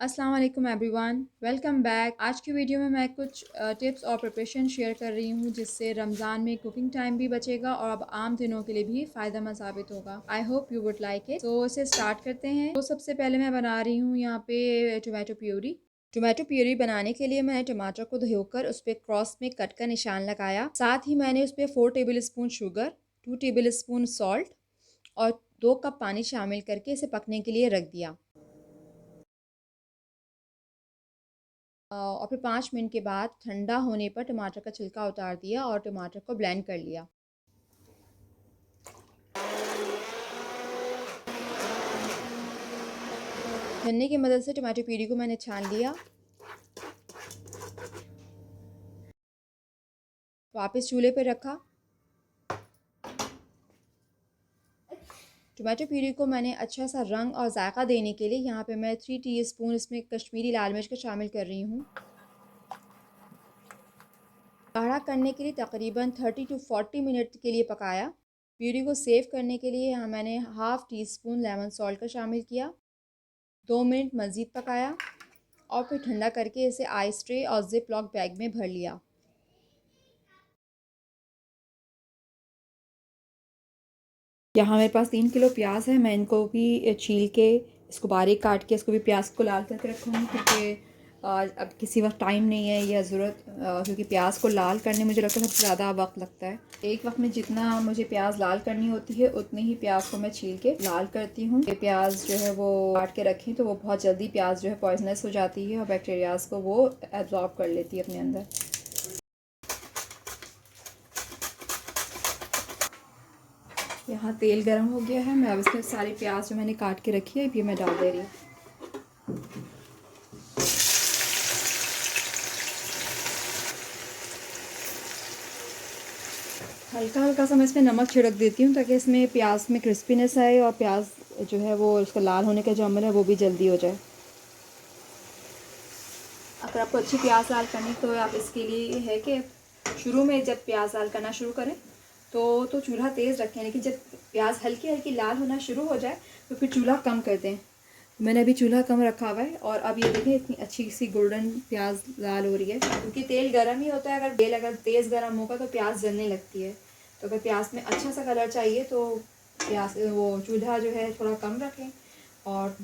अस्सलाम वालेकुम everyone, welcome back. आज की वीडियो में मैं कुछ टिप्स और प्रिपरेशन शेयर कर रही हूँ जिससे रमज़ान में कुकिंग टाइम भी बचेगा और अब आम दिनों के लिए भी फ़ायदेमंद साबित होगा। I hope you would like it. तो इसे स्टार्ट करते हैं। तो सबसे पहले मैं बना रही हूँ यहाँ पे टोमेटो प्यूरी। टोमेटो प्यूरी बनाने के लिए मैंने टमाटर को धोकर उस पर क्रॉस में कट का निशान लगाया। साथ ही मैंने उस पर 4 table spoon sugar, 2 table spoon salt और 2 कप पानी शामिल करके इसे पकने के लिए रख दिया। और फिर 5 मिनट के बाद ठंडा होने पर टमाटर का छिलका उतार दिया और टमाटर को ब्लेंड कर लिया। छन्नी की मदद से टमाटर प्यूरी को मैंने छान लिया। वापस चूल्हे पर रखा। टमाटो प्यूरी को मैंने अच्छा सा रंग और जायका देने के लिए यहाँ पे मैं 3 टीस्पून इसमें कश्मीरी लाल मिर्च को शामिल कर रही हूँ। गाढ़ा करने के लिए तकरीबन 30 टू 40 मिनट के लिए पकाया। प्यूरी को सेव करने के लिए यहाँ मैंने half tea spoon lemon salt का शामिल किया। 2 मिनट मज़ीद पकाया और फिर ठंडा करके इसे आइस ट्रे और जिप लॉक बैग में भर लिया। यहाँ मेरे पास 3 किलो प्याज है। मैं इनको भी छील के इसको बारीक काट के इसको भी प्याज को लाल करके रखूँगी क्योंकि अब किसी वक्त टाइम नहीं है या ज़रूरत, क्योंकि प्याज को लाल करने मुझे लगता है सबसे ज़्यादा वक्त लगता है। एक वक्त में जितना मुझे प्याज लाल करनी होती है उतनी ही प्याज को मैं छील के लाल करती हूँ। ये प्याज जो है वो काट के रखें तो वो बहुत जल्दी प्याज जो है पॉइजनस हो जाती है और बैक्टीरियाज को वो एब्जॉर्ब कर लेती है अपने अंदर। यहाँ तेल गर्म हो गया है। मैं अब इसमें सारी प्याज जो मैंने काट के रखी है ये मैं डाल दे रही हूँ। हल्का हल्का सा मैं इसमें नमक छिड़क देती हूँ ताकि इसमें प्याज में क्रिस्पीनेस आए और प्याज जो है वो उसका लाल होने का जो अमल है वो भी जल्दी हो जाए। अगर आपको अच्छी प्याज लाल करनी तो आप इसके लिए है कि शुरू में जब प्याज लाल करना शुरू करें तो चूल्हा तेज़ रखें, लेकिन जब प्याज हल्की हल्की लाल होना शुरू हो जाए तो फिर चूल्हा कम कर दें। मैंने अभी चूल्हा कम रखा हुआ है और अब ये देखें इतनी अच्छी सी गोल्डन प्याज लाल हो रही है क्योंकि तेल गर्म ही होता है। अगर तेज़ गर्म होगा तो प्याज जलने लगती है। तो अगर प्याज में अच्छा सा कलर चाहिए तो प्याज वो चूल्हा जो है थोड़ा कम रखें और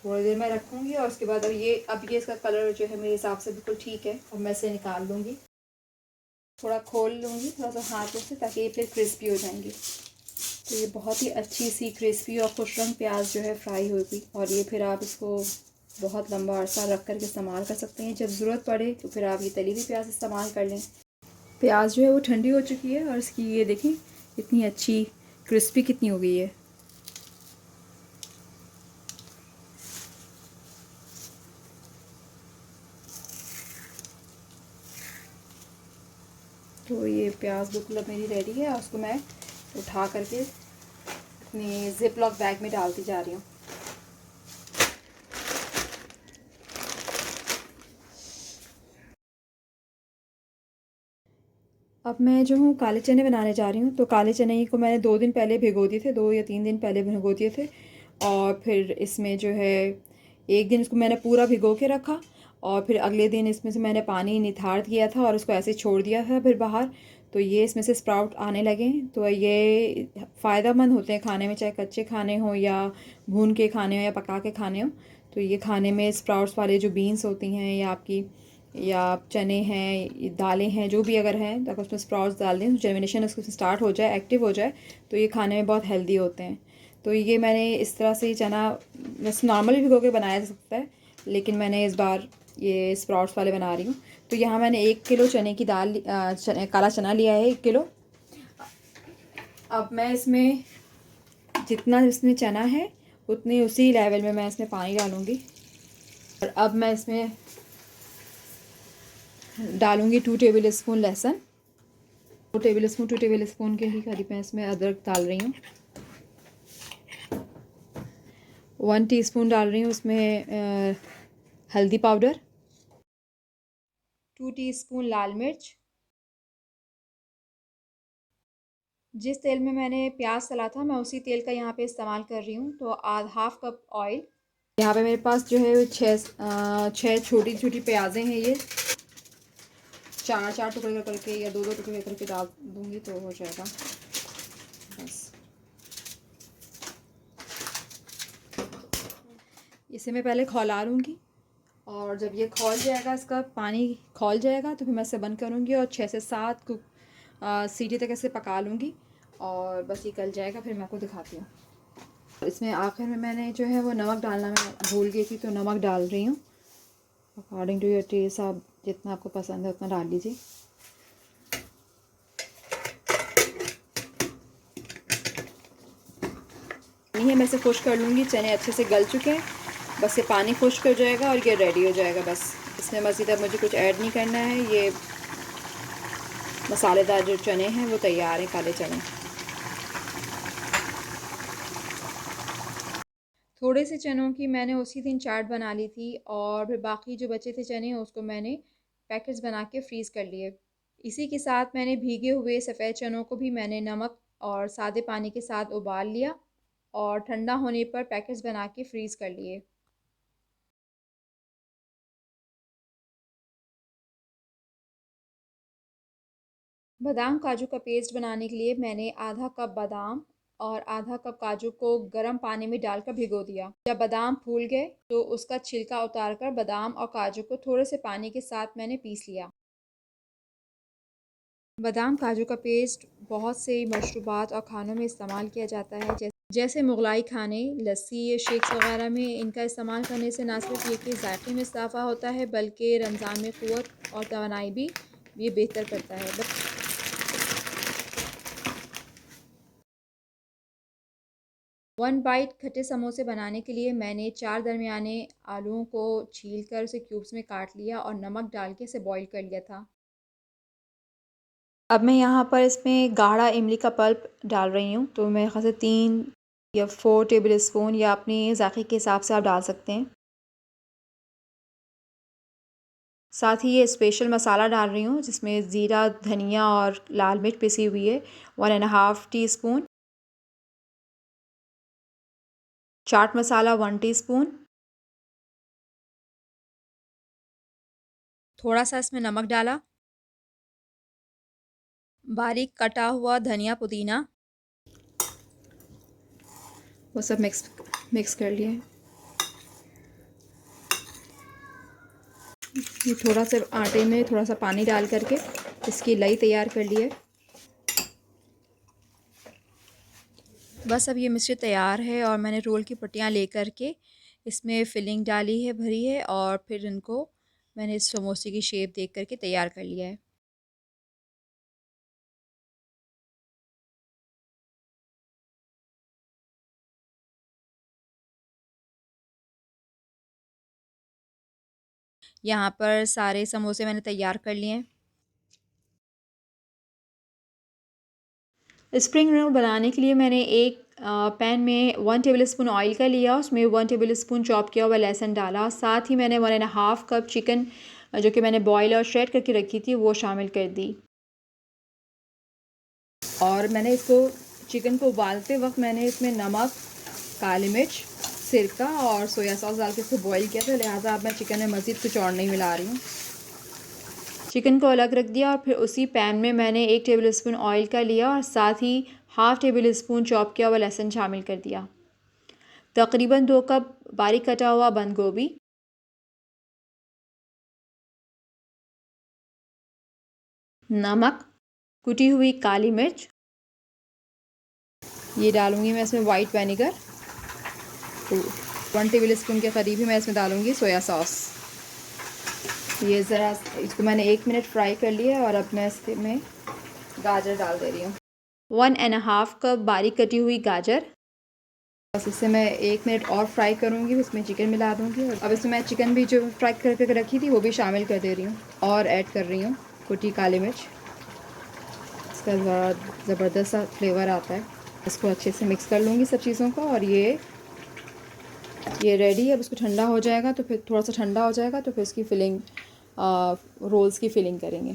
थोड़ी देर मैं रखूँगी और उसके बाद अब ये इसका कलर जो है मेरे हिसाब से बिल्कुल ठीक है। अब मैं इसे निकाल लूँगी, थोड़ा खोल लूँगी थोड़ा सा हाथों से ताकि ये फिर क्रिस्पी हो जाएंगी। तो ये बहुत ही अच्छी सी क्रिस्पी और खुश रंग प्याज जो है फ्राई होगी और ये फिर आप इसको बहुत लंबा अरसा रख कर के इस्तेमाल कर सकते हैं। जब ज़रूरत पड़े तो फिर आप ये तली हुई प्याज इस्तेमाल कर लें। प्याज जो है वो ठंडी हो चुकी है और इसकी ये देखें इतनी अच्छी क्रिस्पी कितनी हो गई है। तो ये प्याज बिल्कुल अब मेरी रेडी है और उसको मैं उठा करके अपनी जिप लॉक बैग में डालती जा रही हूँ। अब मैं जो हूँ काले चने बनाने जा रही हूँ। तो काले चने को मैंने 2 दिन पहले भिगो दिए थे, 2 या 3 दिन पहले भिगो दिए थे और फिर इसमें जो है एक दिन इसको मैंने पूरा भिगो के रखा और फिर अगले दिन इसमें से मैंने पानी निथार दिया था और उसको ऐसे छोड़ दिया था फिर बाहर। तो ये इसमें से स्प्राउट आने लगे। तो ये फ़ायदेमंद होते हैं खाने में, चाहे कच्चे खाने हों या भून के खाने हों या पका के खाने हों। तो ये खाने में स्प्राउट्स वाले जो बीन्स होती हैं या आपकी या चने हैं, दालें हैं, जो भी अगर हैं तो अगर उसमें स्प्राउट्स डाल दें, जर्मिनेशन उसको स्टार्ट हो जाए, एक्टिव हो जाए तो ये खाने में बहुत हेल्दी होते हैं। तो ये मैंने इस तरह से चना वैसे नॉर्मल भी भिगो के बनाया जा सकता है, लेकिन मैंने इस बार ये स्प्राउट्स वाले बना रही हूँ। तो यहाँ मैंने 1 किलो चने की दाल काला चना लिया है 1 किलो। अब मैं इसमें जितना इसमें चना है उतनी उसी लेवल में मैं इसमें पानी डालूँगी और अब मैं इसमें डालूँगी 2 टेबल स्पून लहसुन, 2 टेबल स्पून के ही करीब मैं इसमें अदरक डाल रही हूँ। 1 टीस्पून डाल रही हूँ उसमें हल्दी पाउडर, 2 टीस्पून लाल मिर्च। जिस तेल में मैंने प्याज तला था मैं उसी तेल का यहाँ पे इस्तेमाल कर रही हूँ। तो हाफ कप ऑयल, यहाँ पे मेरे पास जो है छः छोटी छोटी प्याज़ें हैं, ये चार चार टुकड़े करके या दो दो टुकड़े करके डाल दूँगी तो हो जाएगा बस। इसे मैं पहले खौला लूँगी और जब ये खौल जाएगा, इसका पानी खौल जाएगा तो फिर मैं इसे बंद करूँगी और 6 से 7 सीटी तक इसे पका लूँगी और बस ये गल जाएगा, फिर मैं आपको दिखाती हूँ। इसमें आखिर में मैंने जो है वो नमक डालना मैं भूल गई थी, तो नमक डाल रही हूँ। अकॉर्डिंग टू योर टेस्ट, आप जितना आपको पसंद है उतना डाल लीजिए। नहीं है, मैं इसे खुश कर लूँगी। चने अच्छे से गल चुके हैं, बस ये पानी खुश्क हो जाएगा और ये रेडी हो जाएगा। बस इसमें मज़ीद अब मुझे कुछ ऐड नहीं करना है। ये मसालेदार जो चने हैं वो तैयार हैं, काले चने। थोड़े से चनों की मैंने उसी दिन चाट बना ली थी और फिर बाकी जो बचे थे चने उसको मैंने पैकेट्स बना के फ्रीज़ कर लिए। इसी के साथ मैंने भीगे हुए सफ़ेद चनों को भी मैंने नमक और सादे पानी के साथ उबाल लिया और ठंडा होने पर पैकेट्स बना के फ्रीज़ कर लिए। बादाम काजू का पेस्ट बनाने के लिए मैंने आधा कप बादाम और आधा कप काजू को गर्म पानी में डालकर भिगो दिया। जब बादाम फूल गए तो उसका छिलका उतारकर बादाम और काजू को थोड़े से पानी के साथ मैंने पीस लिया। बादाम काजू का पेस्ट बहुत से मशरूबात और खानों में इस्तेमाल किया जाता है, जैसे मुगलाई खाने, लस्सी, शेक्स वगैरह में इनका इस्तेमाल करने से ना सिर्फ ये कि जायके में इजाफा होता है बल्कि रमज़ान में क़ुव्वत और तवानाई भी ये बेहतर करता है। 1 बाइट खट्टे समोसे बनाने के लिए मैंने 4 दरमियाने आलूओं को छील कर उसे क्यूब्स में काट लिया और नमक डाल के इसे बॉईल कर लिया था। अब मैं यहाँ पर इसमें गाढ़ा इमली का पल्प डाल रही हूँ, तो मेरे ख़्याल से 3 या 4 टेबल स्पून या अपने ज़ायक़े के हिसाब से आप डाल सकते हैं। साथ ही ये स्पेशल मसाला डाल रही हूँ जिसमें ज़ीरा, धनिया और लाल मिर्च पिसी हुई है 1.5 टीस्पून, चाट मसाला 1 टीस्पून, थोड़ा सा इसमें नमक डाला, बारीक कटा हुआ धनिया पुदीना, वो सब मिक्स कर लिए। ये थोड़ा सा आटे में थोड़ा सा पानी डाल करके इसकी लई तैयार कर लिए। बस अब ये मिश्रण तैयार है और मैंने रोल की पट्टियाँ ले करके इसमें फिलिंग डाली है, भरी है और फिर इनको मैंने इस समोसे की शेप देख करके तैयार कर लिया है। यहाँ पर सारे समोसे मैंने तैयार कर लिए हैं। स्प्रिंग रोल बनाने के लिए मैंने एक पैन में 1 टेबल स्पून ऑयल का लिया, उसमें 1 टेबल स्पून चॉप किया हुआ लहसुन डाला, साथ ही मैंने 1.5 कप चिकन जो कि मैंने बॉयल और श्रेड करके रखी थी वो शामिल कर दी। और मैंने इसको चिकन को उबालते वक्त मैंने इसमें नमक, काली मिर्च, सिरका और सोया सॉस डाल के इसको बॉईल किया था, लिहाजा अब मैं चिकन में मज़ीद कुछ और नहीं मिला रही हूँ। चिकन को अलग रख दिया और फिर उसी पैन में मैंने 1 टेबल स्पून ऑयल का लिया और साथ ही हाफ़ टेबल स्पून चॉप किया हुआ लहसुन शामिल कर दिया। तकरीबन 2 कप बारीक कटा हुआ बंद गोभी, नमक, कुटी हुई काली मिर्च, ये डालूंगी मैं इसमें वाइट विनेगर, 1 टेबल स्पून के करीब ही मैं इसमें डालूंगी सोया सॉस। ये ज़रा इसको मैंने 1 मिनट फ्राई कर लिया और अब मैं इसमें गाजर डाल दे रही हूँ। 1.5 कप बारीक कटी हुई गाजर, बस इसे मैं 1 मिनट और फ्राई करूँगी, उसमें चिकन मिला दूँगी और अब इसमें मैं चिकन भी जो फ्राई करके रखी थी वो भी शामिल कर दे रही हूँ और ऐड कर रही हूँ कुटी काली मिर्च। इसका ज़बरदस्त सा फ्लेवर आता है। इसको अच्छे से मिक्स कर लूँगी सब चीज़ों को और ये रेडी है। अब इसको ठंडा हो जाएगा तो फिर थोड़ा सा ठंडा हो जाएगा तो फिर इसकी फिलिंग रोल्स की फिलिंग करेंगे।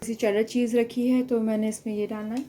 इसी चेडर चीज़ रखी है तो मैंने इसमें ये डालना है।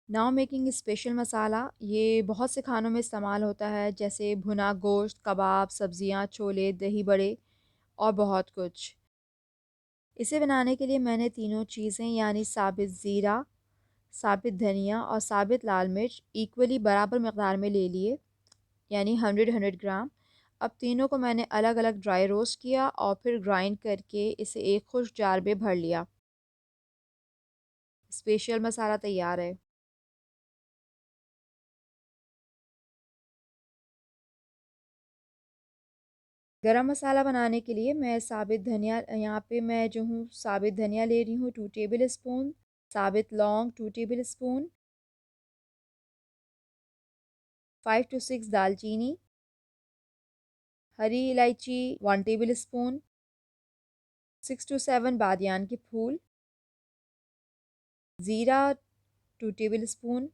नाउ मेकिंग स्पेशल मसाला। ये बहुत से खानों में इस्तेमाल होता है, जैसे भुना गोश्त, कबाब, सब्जियां, छोले, दही बड़े और बहुत कुछ। इसे बनाने के लिए मैंने तीनों चीज़ें यानी साबित ज़ीरा, साबित धनिया और साबित लाल मिर्च इक्वली बराबर मकदार में ले लिए, यानी 100 ग्राम। अब तीनों को मैंने अलग अलग ड्राई रोस्ट किया और फिर ग्राइंड करके इसे एक खुश जार में भर लिया। स्पेशल मसाला तैयार है। गरम मसाला बनाने के लिए मैं साबित धनिया, यहाँ पे मैं जो हूँ साबित धनिया ले रही हूँ 2 टेबल स्पून, साबित लौंग 2 टेबल स्पून, 5 to 6 दालचीनी, हरी इलायची 1 टेबल स्पून, 6 to 7 बादियान के फूल, ज़ीरा 2 टेबल स्पून,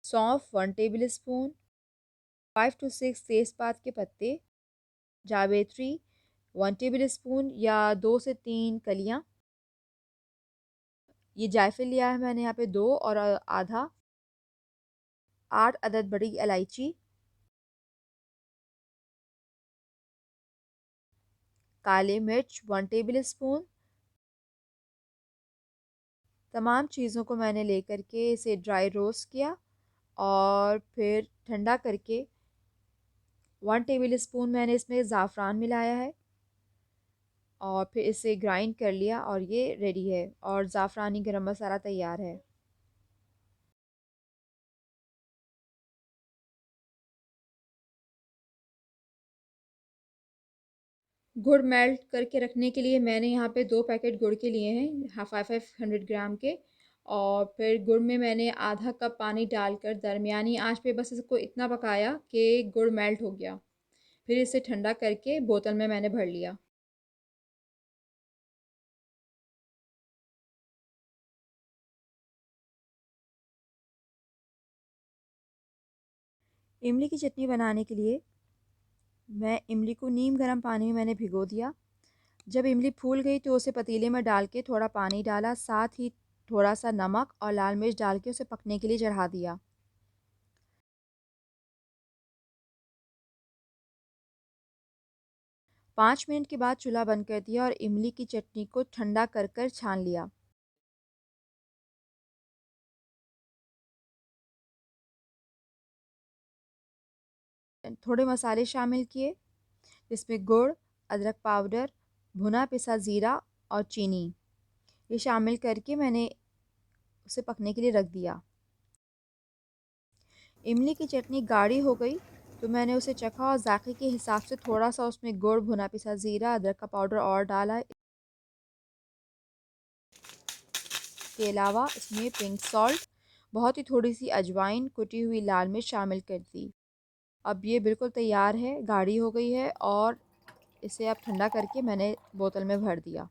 सौंफ 1 टेबल स्पून, 5 to 6 तेज़पात के पत्ते, जावित्री 1 टेबल स्पून या 2 से 3 कलियाँ। ये जायफल लिया है मैंने यहाँ पे 2 और आधा, 8 अदद बड़ी इलायची, काले मिर्च 1 टेबल स्पून। तमाम चीज़ों को मैंने लेकर के इसे ड्राई रोस्ट किया और फिर ठंडा करके 1 टेबल स्पून मैंने इसमें ज़ाफ़रान मिलाया है और फिर इसे ग्राइंड कर लिया और ये रेडी है और ज़ाफ़रानी गरम मसाला तैयार है। गुड़ मेल्ट करके रखने के लिए मैंने यहाँ पे 2 पैकेट गुड़ के लिए हैं, हाँ 500 ग्राम के। और फिर गुड़ में मैंने आधा कप पानी डालकर दरमियानी आंच पे बस इसको इतना पकाया कि गुड़ मेल्ट हो गया। फिर इसे ठंडा करके बोतल में मैंने भर लिया। इमली की चटनी बनाने के लिए मैं इमली को नीम गर्म पानी में मैंने भिगो दिया। जब इमली फूल गई तो उसे पतीले में डाल के थोड़ा पानी डाला, साथ ही थोड़ा सा नमक और लाल मिर्च डाल के उसे पकने के लिए चढ़ा दिया। 5 मिनट के बाद चूल्हा बंद कर दिया और इमली की चटनी को ठंडा कर कर छान लिया। थोड़े मसाले शामिल किए, जिसमें गुड़, अदरक पाउडर, भुना पिसा ज़ीरा और चीनी, ये शामिल करके मैंने उसे पकने के लिए रख दिया। इमली की चटनी गाढ़ी हो गई तो मैंने उसे चखा और जायके के हिसाब से थोड़ा सा उसमें गुड़, भुना पिसा ज़ीरा, अदरक का पाउडर और डाला। इसके अलावा इसमें पिंक सॉल्ट, बहुत ही थोड़ी सी अजवाइन, कुटी हुई लाल मिर्च शामिल कर दी। अब ये बिल्कुल तैयार है, गाढ़ी हो गई है और इसे अब ठंडा करके मैंने बोतल में भर दिया।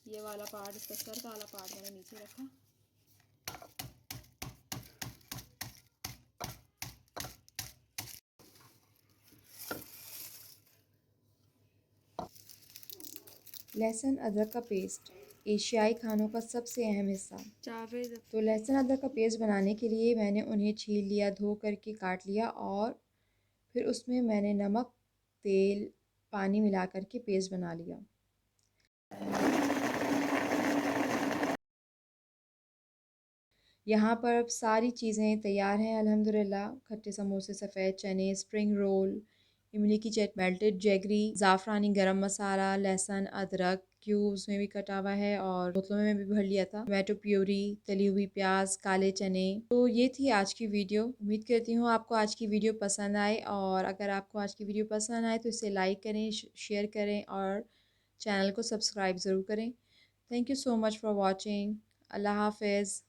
ये वाला पार्ट, इसका सर का वाला पार्ट मैंने नीचे रखा। लहसुन अदरक का पेस्ट एशियाई खानों का सबसे अहम हिस्सा। तो लहसुन अदरक का पेस्ट बनाने के लिए मैंने उन्हें छील लिया, धो करके काट लिया और फिर उसमें मैंने नमक, तेल, पानी मिला करके पेस्ट बना लिया। यहाँ पर अब सारी चीज़ें तैयार हैं अल्हम्दुलिल्लाह। खट्टे समोसे, सफ़ेद चने, स्प्रिंग रोल, इमली की चट, मेल्टेड जैगरी, ज़ाफ़रानी गरम मसाला, लहसुन अदरक क्यूब्स में भी कटा हुआ है और बोतलों में भी भर लिया था, टोमेटो प्यूरी, तली हुई प्याज, काले चने। तो ये थी आज की वीडियो। उम्मीद करती हूँ आपको आज की वीडियो पसंद आए और अगर आपको आज की वीडियो पसंद आए तो इसे लाइक करें, शेयर करें और चैनल को सब्सक्राइब ज़रूर करें। Thank you so much for watching. अल्लाह हाफ़िज़।